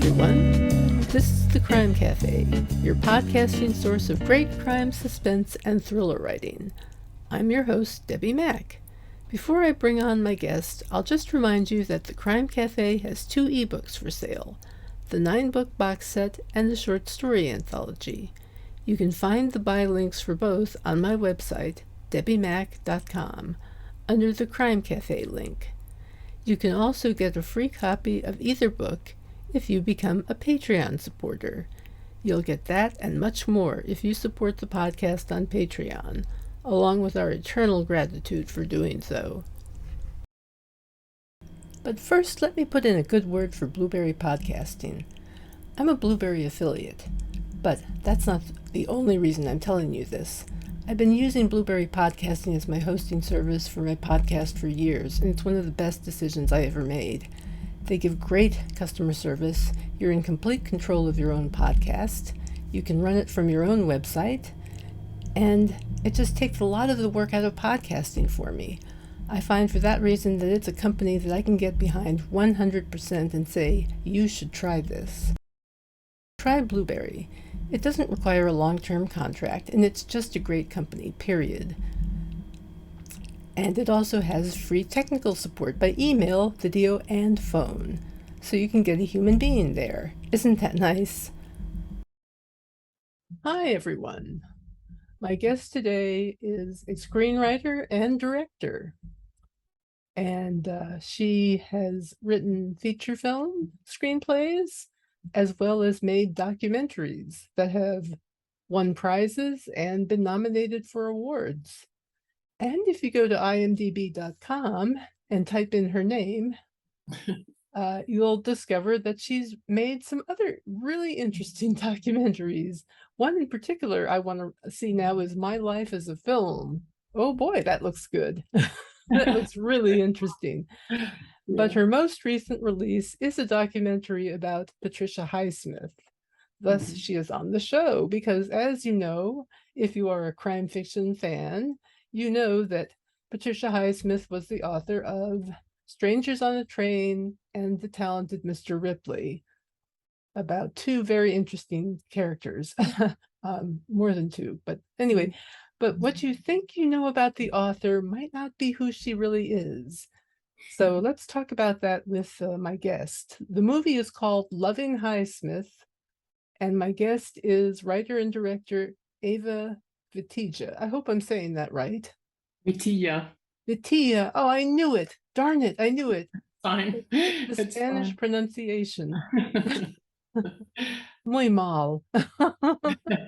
everyone. This is the Crime Cafe, your podcasting source of great crime, suspense, and thriller writing. I'm your host, Debbi Mack. Before I bring on my guest, I'll just remind you that the Crime Cafe has 2 ebooks for sale, the 9-book box set and the short story anthology. You can find the buy links for both on my website, debbimack.com, under the Crime Cafe link. You can also get a free copy of either book if you become a Patreon supporter. You'll get that and much more if you support the podcast on Patreon, along with our eternal gratitude for doing so. But first, let me put in a good word for Blueberry Podcasting. I'm a Blueberry affiliate, but that's not the only reason I'm telling you this. I've been using Blueberry Podcasting as my hosting service for my podcast for years, and it's one of the best decisions I ever made. They give great customer service. You're in complete control of your own podcast. You can run it from your own website, and it just takes a lot of the work out of podcasting for me. I find for that reason that it's a company that I can get behind 100% and say, you should try this. Try Blueberry. It doesn't require a long-term contract, and it's just a great company, period. And it also has free technical support by email, video, and phone, so you can get a human being there. Isn't that nice? Hi, everyone. My guest today is a screenwriter and director, and she has written feature film screenplays, as well as made documentaries that have won prizes and been nominated for awards. And if you go to imdb.com and type in her name, you'll discover that she's made some other really interesting documentaries. One in particular I want to see now is My Life as a Film. Oh boy, that looks good. That looks really interesting. But her most recent release is a documentary about Patricia Highsmith. Thus, she is on the show because, as you know, if you are a crime fiction fan, you know that Patricia Highsmith was the author of Strangers on a Train and The Talented Mr. Ripley, about 2 very interesting characters, more than 2, but anyway. But what you think you know about the author might not be who she really is. So let's talk about that with my guest. The movie is called Loving Highsmith, and my guest is writer and director Eva Vitija. I hope I'm saying that right. Vitija. Vitija. Oh, I knew it. Darn it, I knew it. Fine. The Spanish fine. pronunciation. Muy mal.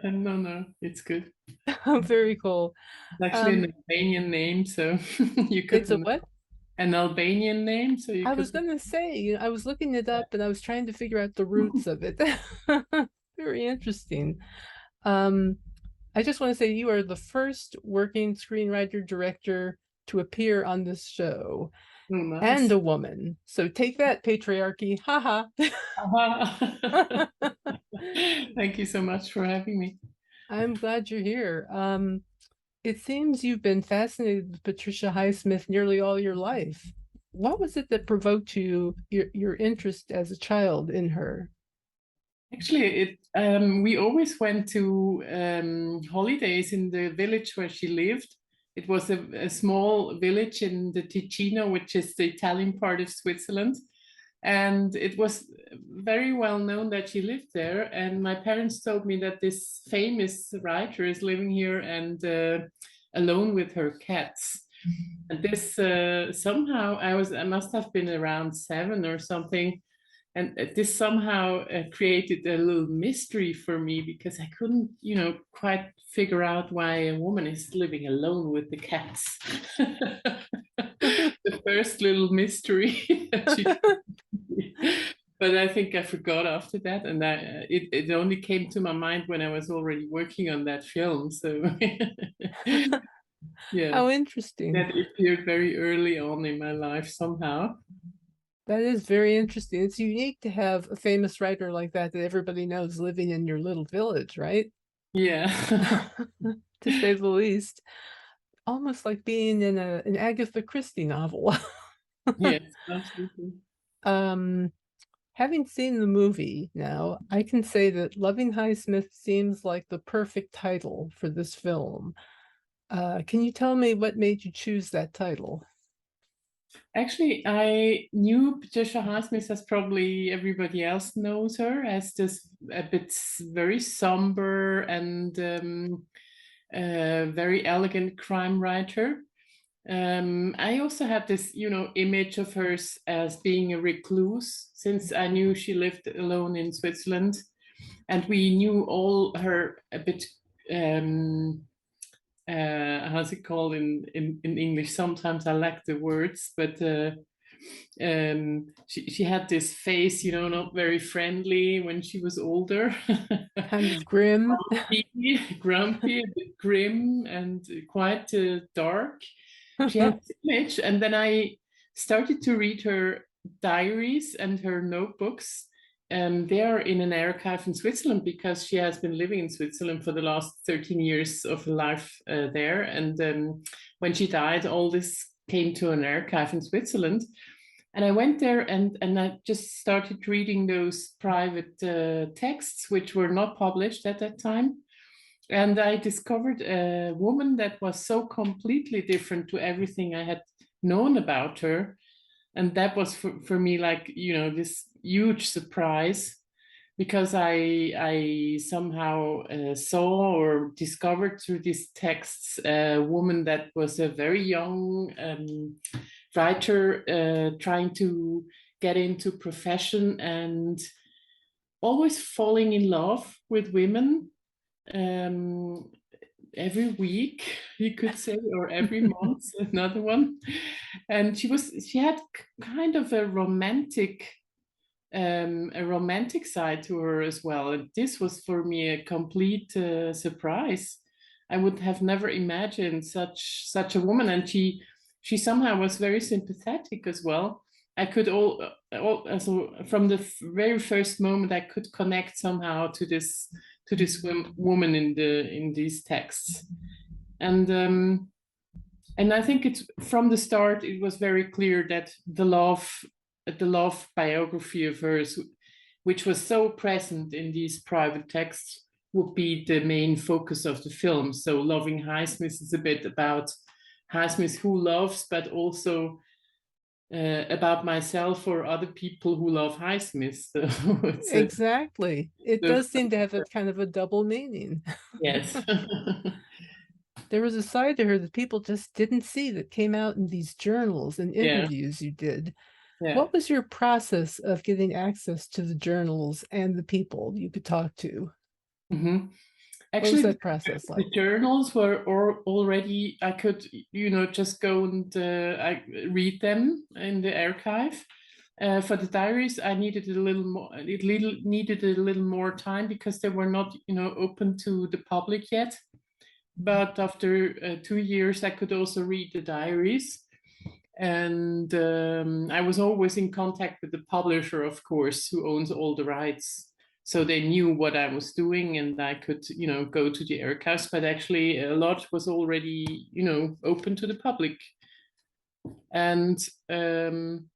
No, it's good. Very cool. It's actually an Albanian name, so you could. It's a what? An Albanian name, so you I could. was going to say, I was looking it up and I was trying to figure out the roots of it. Very interesting. I just want to say you are the first working screenwriter director to appear on this show. Oh, nice. And a woman. So take that, patriarchy. Haha. Thank you so much for having me. I'm glad you're here. It seems you've been fascinated with Patricia Highsmith nearly all your life. What was it that provoked your interest as a child in her? Actually, we always went to holidays in the village where she lived. It was a small village in the Ticino, which is the Italian part of Switzerland. And it was very well known that she lived there. And my parents told me that this famous writer is living here and alone with her cats. And this somehow, I must have been around 7 or something. And this somehow created a little mystery for me because I couldn't, quite figure out why a woman is living alone with the cats. The first little mystery. But I think I forgot after that, and it only came to my mind when I was already working on that film. So, yeah. How interesting. That appeared very early on in my life somehow. That is very interesting. It's unique to have a famous writer like that everybody knows living in your little village, right? Yeah. To say the least. Almost like being in an Agatha Christie novel. Yes, absolutely. Having seen the movie now, I can say that Loving Highsmith seems like the perfect title for this film. Can you tell me what made you choose that title? Actually, I knew Patricia Highsmith, as probably everybody else knows her, as this a bit very somber and very elegant crime writer. I also had this, image of hers as being a recluse, since I knew she lived alone in Switzerland, and we knew all her a bit. How's it called in English? Sometimes I lack the words, but she had this face, not very friendly when she was older. Kind of grim. Grumpy, a bit grim, and quite dark. She had this image, and then I started to read her diaries and her notebooks. They are in an archive in Switzerland because she has been living in Switzerland for the last 13 years of her life there. And when she died, all this came to an archive in Switzerland. And I went there and I just started reading those private texts, which were not published at that time. And I discovered a woman that was so completely different to everything I had known about her. And that was for me like, this huge surprise, because I somehow saw or discovered through these texts a woman that was a very young writer trying to get into profession and always falling in love with women every week, you could say, or every month, another one. And she had kind of a romantic side to her as well. And this was for me a complete surprise. I would have never imagined such a woman, and she somehow was very sympathetic as well. I could also from the very first moment I could connect somehow to this woman in these texts, and I think it's from the start it was very clear that the love biography of hers, which was so present in these private texts, would be the main focus of the film. So Loving Highsmith is a bit about Highsmith who loves, but also about myself or other people who love Highsmith. So Exactly. It does seem to have a kind of a double meaning. Yes. There was a side to her that people just didn't see that came out in these journals and Yeah. interviews you did. Yeah. What was your process of getting access to the journals and the people you could talk to? Mm-hmm. What was Actually, that process like? the journals were already, I could, just go and I read them in the archive. For the diaries, I needed a little more. Needed a little more time because they were not, open to the public yet. But after 2 years, I could also read the diaries, and I was always in contact with the publisher, of course, who owns all the rights. So they knew what I was doing, and I could, go to the archives. But actually, a lot was already, open to the public. And then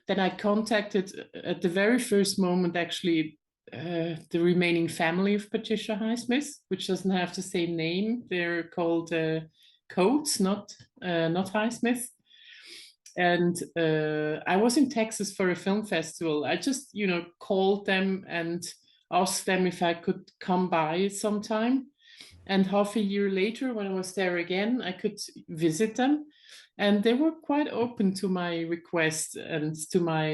I contacted at the very first moment, actually, the remaining family of Patricia Highsmith, which doesn't have the same name. They're called Coates, not Highsmith. And I was in Texas for a film festival. I just, called them and asked them if I could come by sometime. And half a year later, when I was there again, I could visit them. And they were quite open to my request and to my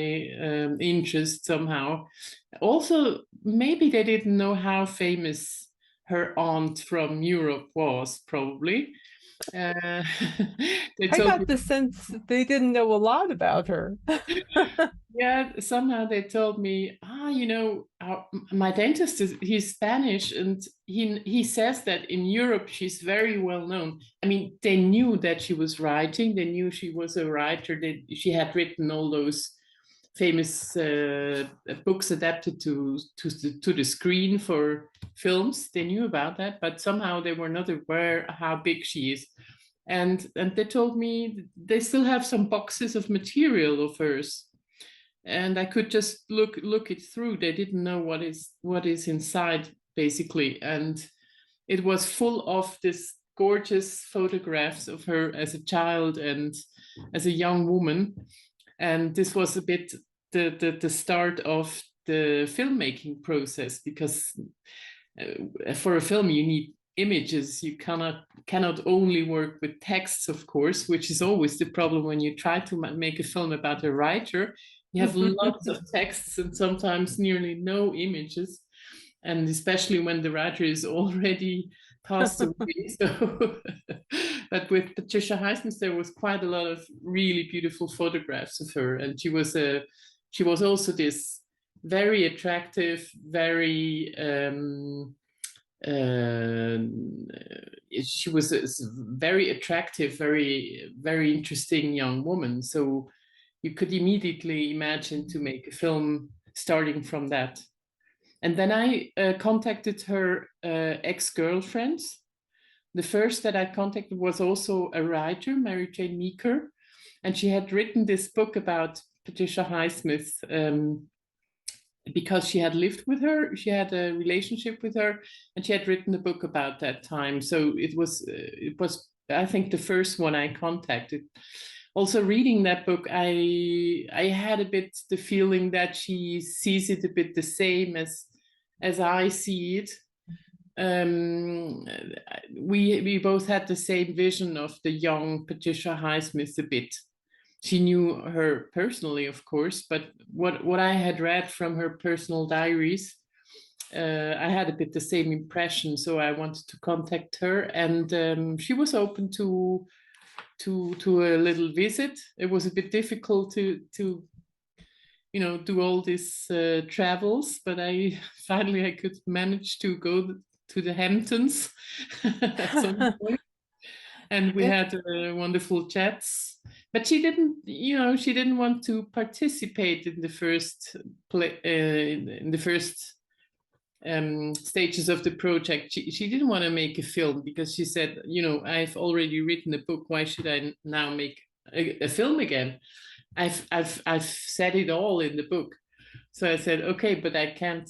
interest somehow. Also, maybe they didn't know how famous her aunt from Europe was, probably. Uh, they I told got me, the sense that they didn't know a lot about her. yeah, somehow they told me, my dentist he's Spanish, and he says that in Europe she's very well known. I mean, they knew that she was writing. They knew she was a writer. She had written all those famous books adapted to the screen for films. They knew about that, but somehow they were not aware how big she is. And they told me they still have some boxes of material of hers. and I could just look it through. They didn't know what is inside, basically, and it was full of this gorgeous photographs of her as a child and as a young woman. And this was a bit the start of the filmmaking process, because for a film you need images. You cannot only work with texts, of course, which is always the problem when you try to make a film about a writer. You have lots of texts and sometimes nearly no images, and especially when the writer is already passed away. So, but with Patricia Highsmith, there was quite a lot of really beautiful photographs of her, and she was also this very attractive, very she was a very attractive, very interesting young woman. So you could immediately imagine to make a film starting from that. And then I contacted her ex-girlfriends. The first that I contacted was also a writer, Mary Jane Meeker, and she had written this book about Patricia Highsmith because she had lived with her, she had a relationship with her, and she had written a book about that time. So it was I think the first one I contacted. Also reading that book, I had a bit the feeling that she sees it a bit the same as I see it. We both had the same vision of the young Patricia Highsmith a bit. She knew her personally, of course, but what I had read from her personal diaries, I had a bit the same impression. So I wanted to contact her, and she was open to a little visit. It was a bit difficult to do all these travels, but I could manage to go to the Hamptons at some point, and we had wonderful chats. But she didn't want to participate in the first stages of the project. She didn't want to make a film because she said, I've already written a book. Why should I now make a film again? I've said it all in the book. So I said, okay, but I can't,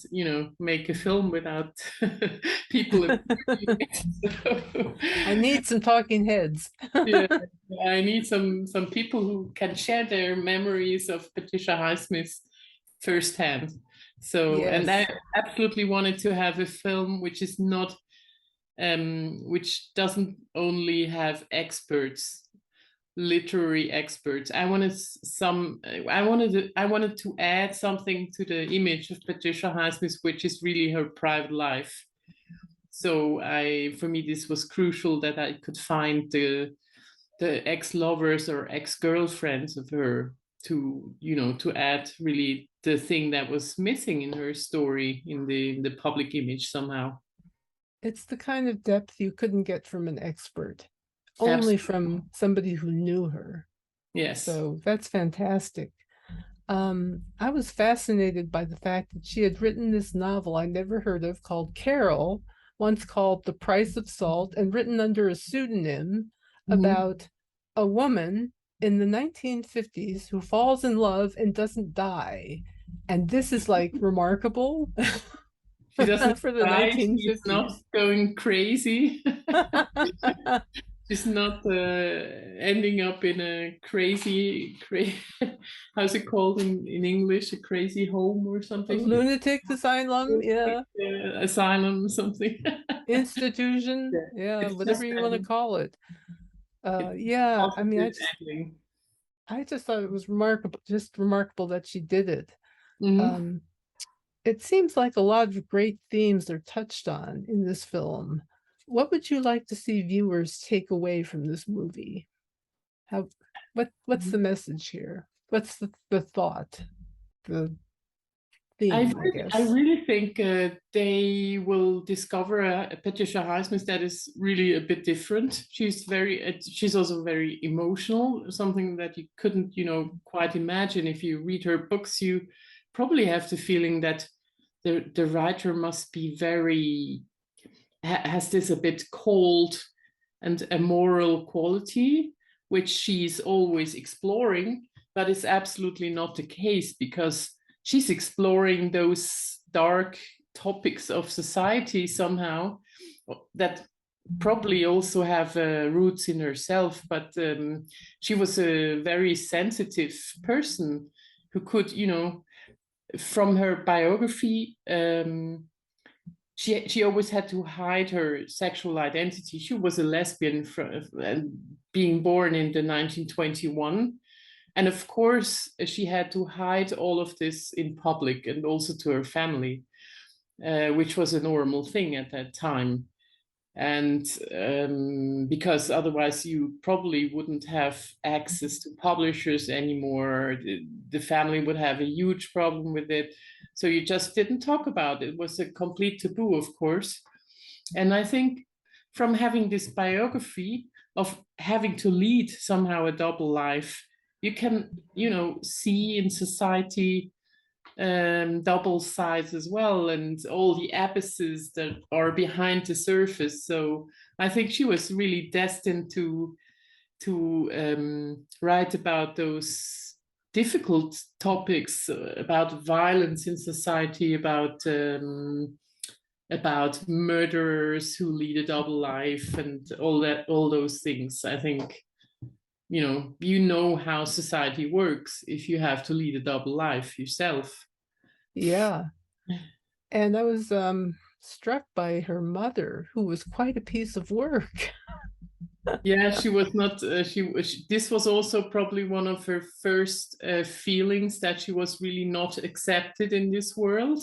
make a film without people. I need some talking heads. Yeah, I need some people who can share their memories of Patricia Highsmith firsthand. So, yes. And I absolutely wanted to have a film which is not, which doesn't only have experts, literary experts. I wanted to add something to the image of Patricia Highsmith, which is really her private life. So for me, this was crucial that I could find the ex-lovers or ex-girlfriends of her to add really the thing that was missing in her story in the public image somehow. It's the kind of depth you couldn't get from an expert, only from somebody who knew her. Yes. So that's fantastic. I was fascinated by the fact that she had written this novel I never heard of called Carol, once called The Price of Salt, and written under a pseudonym about a woman in the 1950s who falls in love and doesn't die. And this is like remarkable. She doesn't for the die. 1950s. She's not going crazy. She's not ending up in a crazy, how's it called in English? A crazy home or something? A lunatic asylum, yeah. Asylum, something. Institution, yeah, whatever you want to call it. Yeah, I mean, I just thought it was remarkable that she did it. It seems like a lot of great themes are touched on in this film. What would you like to see viewers take away from this movie? What's the message here? What's the thought? The theme, I guess. I really think they will discover a Patricia Highsmith that is really a bit different. She's also very emotional, something that you couldn't, quite imagine. If you read her books, you probably have the feeling that the writer must be has this a bit cold and a moral quality, which she's always exploring, But it's absolutely not the case, because she's exploring those dark topics of society somehow that probably also have roots in herself. But she was a very sensitive person who could, from her biography, she always had to hide her sexual identity. She was a lesbian being born in the 1921. And of course, she had to hide all of this in public and also to her family, which was a normal thing at that time. And because otherwise you probably wouldn't have access to publishers anymore. The family would have a huge problem with it. So you just didn't talk about it. It was a complete taboo, of course. And I think from having this biography of having to lead somehow a double life, you can, see in society double sides as well, and all the abysses that are behind the surface. So I think she was really destined to write about those difficult topics, about violence in society, about murderers who lead a double life, and all those things. I think you know how society works if you have to lead a double life yourself. Yeah. And I was struck by her mother, who was quite a piece of work. Yeah, she was not. This was also probably one of her first feelings, that she was really not accepted in this world.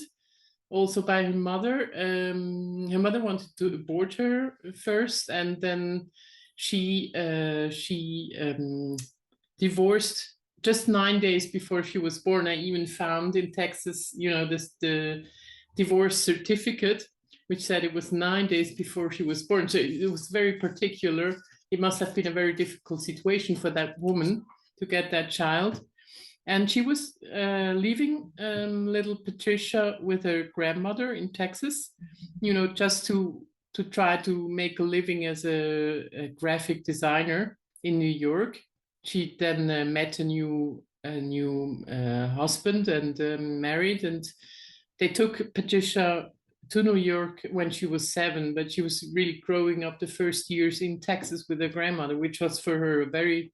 Also by her mother. Her mother wanted to abort her first, and then she divorced just 9 days before she was born. I even found in Texas, the divorce certificate, which said it was 9 days before she was born. So it was very particular. It must have been a very difficult situation for that woman to get that child. And she was leaving little Patricia with her grandmother in Texas, just to try to make a living as a graphic designer in New York. She then met a new husband and married, and they took Patricia to New York when she was 7, but she was really growing up the first years in Texas with her grandmother, which was for her a very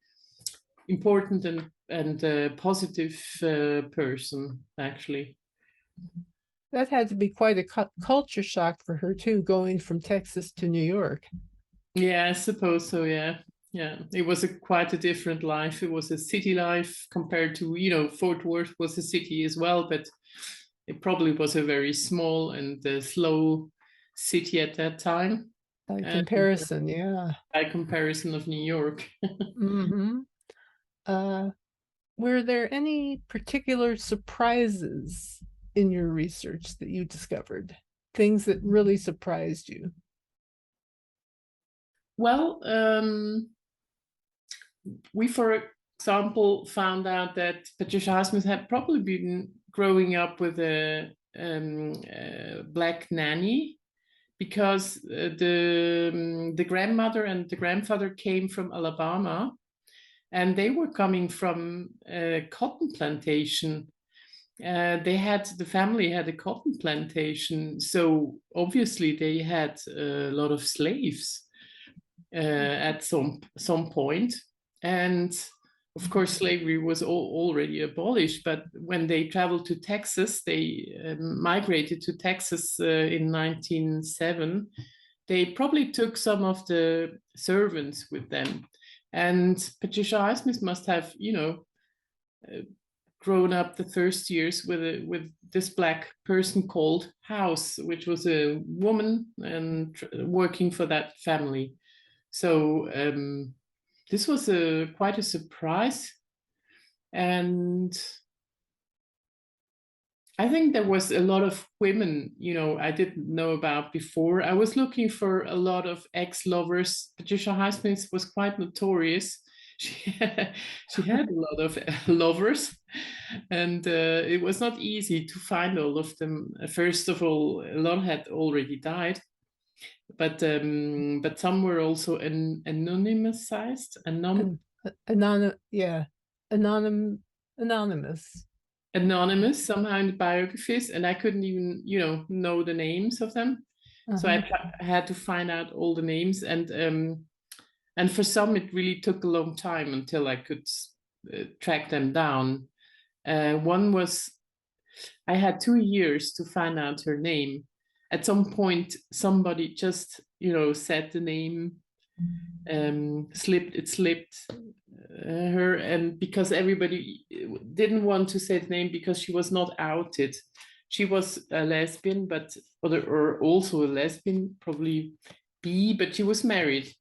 important and positive person, actually. That had to be quite a culture shock for her too, going from Texas to New York. Yeah, I suppose so. Yeah, it was quite a different life. It was a city life compared to, Fort Worth was a city as well, but it probably was a very small and slow city at that time. By comparison, yeah. By comparison of New York. Mm-hmm. Were there any particular surprises in your research that you discovered? Things that really surprised you? Well, we, for example, found out that Patricia Highsmith had probably been growing up with a black nanny, because the grandmother and the grandfather came from Alabama, and they were coming from a cotton plantation. The family had a cotton plantation, so obviously they had a lot of slaves at some point. And of course, slavery was already abolished, but when they traveled to Texas, they migrated to Texas in 1907. They probably took some of the servants with them. And Patricia Highsmith must have, grown up the first years with this black person called House, which was a woman and working for that family. So this was quite a surprise. And I think there was a lot of women, I didn't know about before. I was looking for a lot of ex-lovers. Patricia Highsmith was quite notorious. She had a lot of lovers, and it was not easy to find all of them. First of all, a lot had already died, but some were also anonymized. Yeah, Anonymous. Anonymous somehow in the biographies, and I couldn't even, know the names of them. So Uh-huh. I had to find out all the names, and for some it really took a long time until I could track them down. One was I had 2 years to find out her name. At some point, somebody just, said the name, slipped her, and because everybody didn't want to say the name because she was not outed. She was a lesbian, but or also a lesbian, probably bi, but she was married,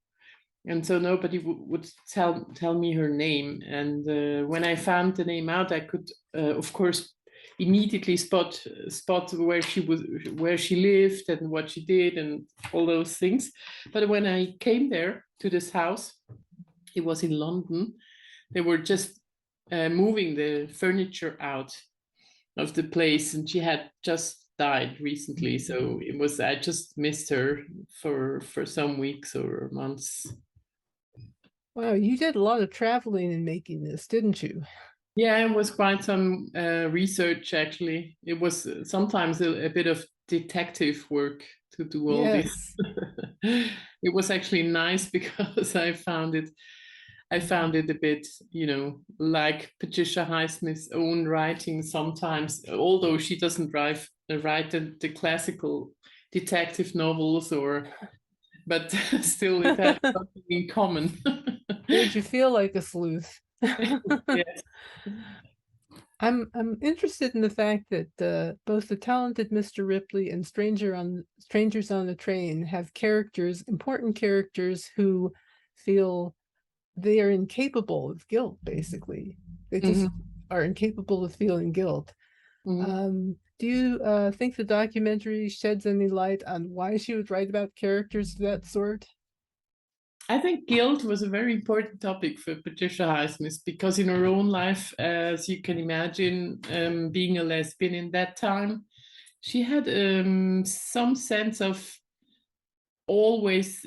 and so nobody would tell me her name. And when I found the name out, I could, of course, immediately spot where she lived and what she did and all those things. But when I came there to this house, it was in London. They were just moving the furniture out of the place, and she had just died recently. So I just missed her for some weeks or months. Wow, you did a lot of traveling in making this, didn't you? Yeah, it was quite some research actually. It was sometimes a bit of detective work to do all this. Yes. It was actually nice because I found it a bit, like Patricia Highsmith's own writing sometimes, although she doesn't write the classical detective novels, but still it has something in common. Made you feel like a sleuth. Yes. I'm interested in the fact that both The Talented Mr. Ripley and Strangers on the Train have important characters who feel they are incapable of guilt, basically. They just are incapable of feeling guilt. Do you think the documentary sheds any light on why she would write about characters of that sort? I think guilt was a very important topic for Patricia Highsmith because in her own life, as you can imagine, being a lesbian in that time, she had some sense of always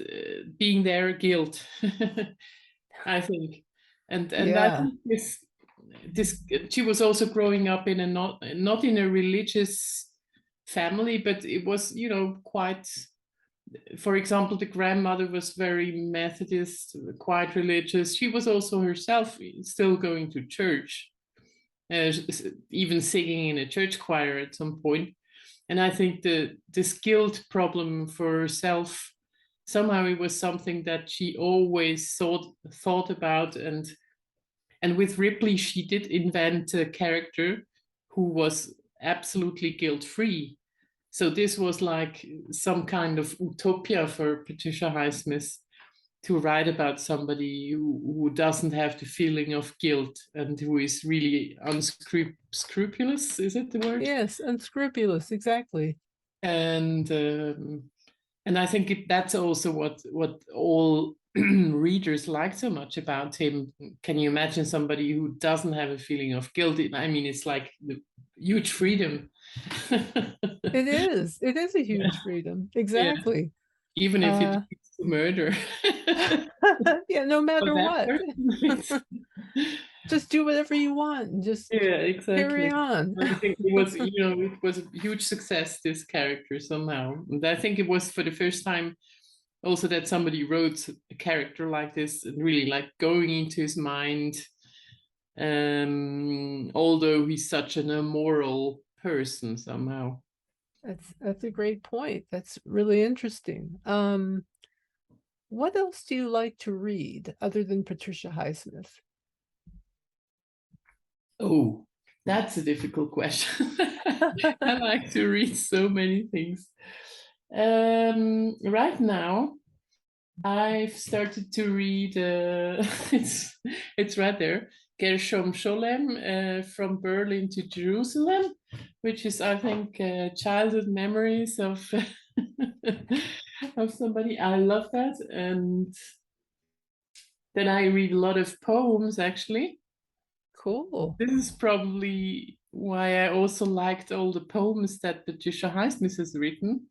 being there guilt, I think. And I Yeah. think this she was also growing up in a not in a religious family, but it was, quite, for example, the grandmother was very Methodist, quite religious. She was also herself still going to church, uh, even singing in a church choir at some point. And I think this guilt problem for herself, somehow it was something that she always thought about. And with Ripley, she did invent a character who was absolutely guilt free. So this was like some kind of utopia for Patricia Highsmith to write about somebody who doesn't have the feeling of guilt and who is really unscrupulous. Is it the word? Yes, unscrupulous, exactly. And I think that's also what all readers like so much about him. Can you imagine somebody who doesn't have a feeling of guilt? I mean, it's like the huge freedom. It is. It is a huge freedom. Yeah, Exactly. even if it leads to murder. Yeah, no For matter that what. person, Just do whatever you want and just yeah, carry exactly. on. I think it was, it was a huge success, this character somehow. And I think it was for the first time also that somebody wrote a character like this and really like going into his mind. Although he's such an immoral person somehow. That's a great point. That's really interesting. What else do you like to read other than Patricia Highsmith? Oh, that's a difficult question. I like to read so many things. Right now, I've started to read. It's right there. Gershom Scholem, From Berlin to Jerusalem, which is, I think, childhood memories of of somebody. I love that, and then I read a lot of poems. Actually, Cool. this is probably why I also liked all the poems that Patricia Highsmith has written.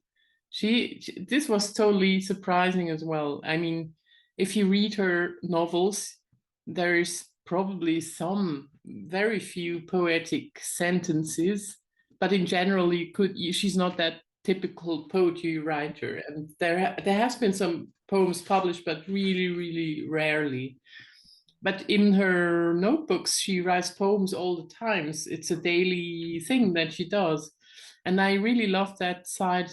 This was totally surprising as well. I mean, if you read her novels, there is probably some very few poetic sentences, but in general, she's not that typical poetry writer. And there has been some poems published, but really, really rarely. But in her notebooks, she writes poems all the time. It's a daily thing that she does. And I really love that side,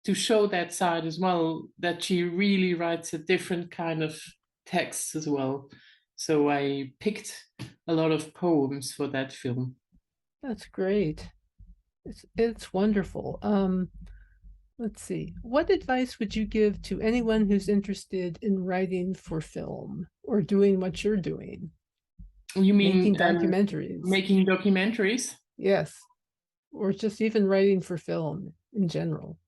to show that side as well, that she really writes a different kind of text as well. So I picked a lot of poems for that film. That's great. It's wonderful. Let's see. What advice would you give to anyone who's interested in writing for film or doing what you're doing? You mean making documentaries? Making documentaries? Yes. Or just even writing for film in general.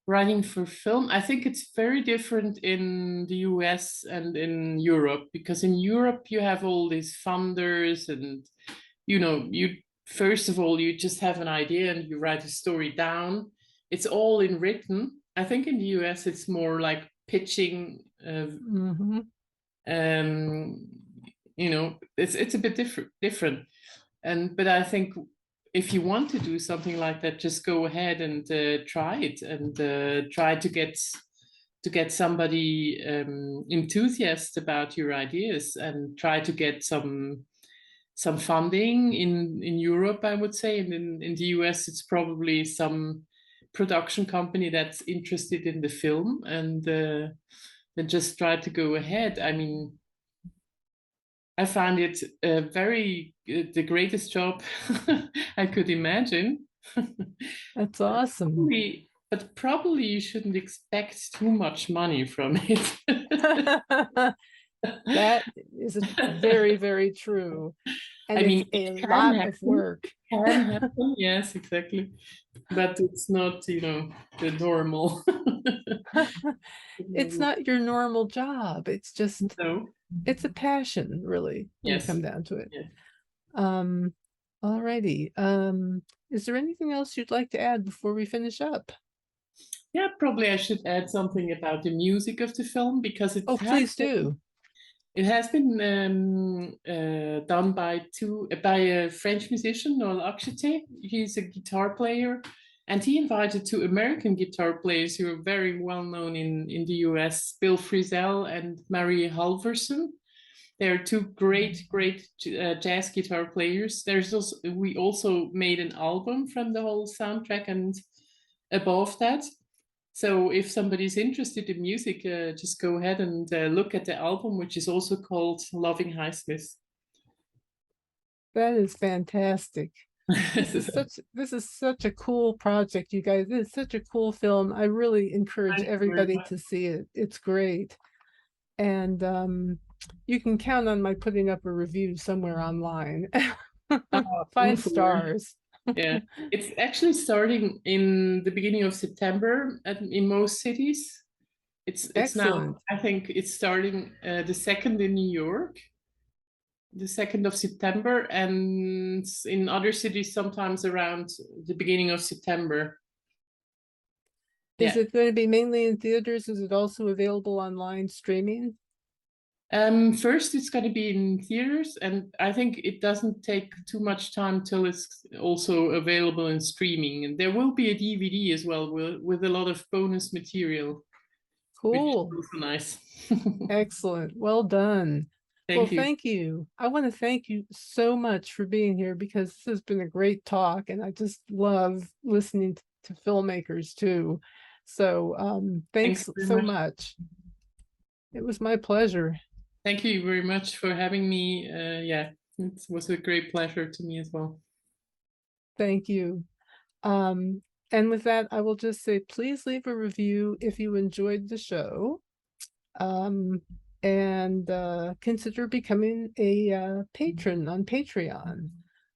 Writing for film, I think it's very different in the US and in Europe, because in Europe you have all these funders, and you first of all you just have an idea and you write a story down. It's all in written. I think in the US it's more like pitching. It's a bit different. But I think if you want to do something like that, just go ahead and try it, and try to get somebody enthusiastic about your ideas, and try to get some funding in Europe, I would say. And in the US, it's probably some production company that's interested in the film, and then just try to go ahead. I mean, I find it the greatest job I could imagine. That's awesome. But probably you shouldn't expect too much money from it. That is very, very true. And it's a lot of work. It can happen, yes, exactly. But it's not, the normal. It's not your normal job. It's just, it's a passion, really, when you come down to it. All righty. Is there anything else you'd like to add before we finish up? Yeah, probably I should add something about the music of the film, because please do. It has been done by a French musician, Noel Akchete. He's a guitar player, and he invited two American guitar players who are very well known in the US, Bill Frisell and Mary Halverson. They're two great jazz guitar players. We also made an album from the whole soundtrack and above that. So if somebody's interested in music, just go ahead and look at the album, which is also called Loving Highsmith. That is fantastic. This is such a cool project, you guys. It's such a cool film. I really encourage everybody to see it. It's great. And you can count on my putting up a review somewhere online. 5 stars. Yeah, it's actually starting in the beginning of September in most cities. It's now, I think it's starting the 2nd in New York, the 2nd of September, and in other cities sometimes around the beginning of September. Is it going to be mainly in theaters? Is it also available online streaming? First, it's going to be in theaters, and I think it doesn't take too much time till it's also available in streaming. And there will be a DVD as well with a lot of bonus material. Cool. Which is also nice. Excellent. Well done. Thank you. Thank you. I want to thank you so much for being here, because this has been a great talk, and I just love listening to filmmakers too. So thanks so much. It was my pleasure. Thank you very much for having me. Yeah, it was a great pleasure to me as well. Thank you. And with that, I will just say, please leave a review if you enjoyed the show. And consider becoming a patron on Patreon,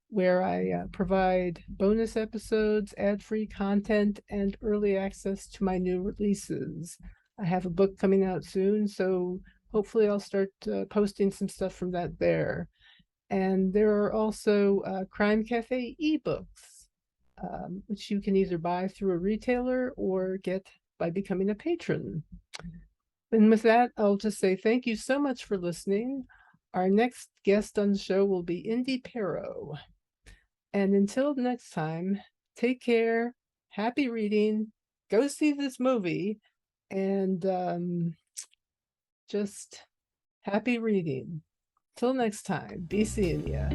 where I provide bonus episodes, ad-free content, and early access to my new releases. I have a book coming out soon, so hopefully I'll start posting some stuff from that there. And there are also Crime Cafe ebooks, which you can either buy through a retailer or get by becoming a patron. And with that, I'll just say thank you so much for listening. Our next guest on the show will be Indy Pero. And until next time, take care, happy reading, go see this movie, and just happy reading. Till next time, be seeing ya.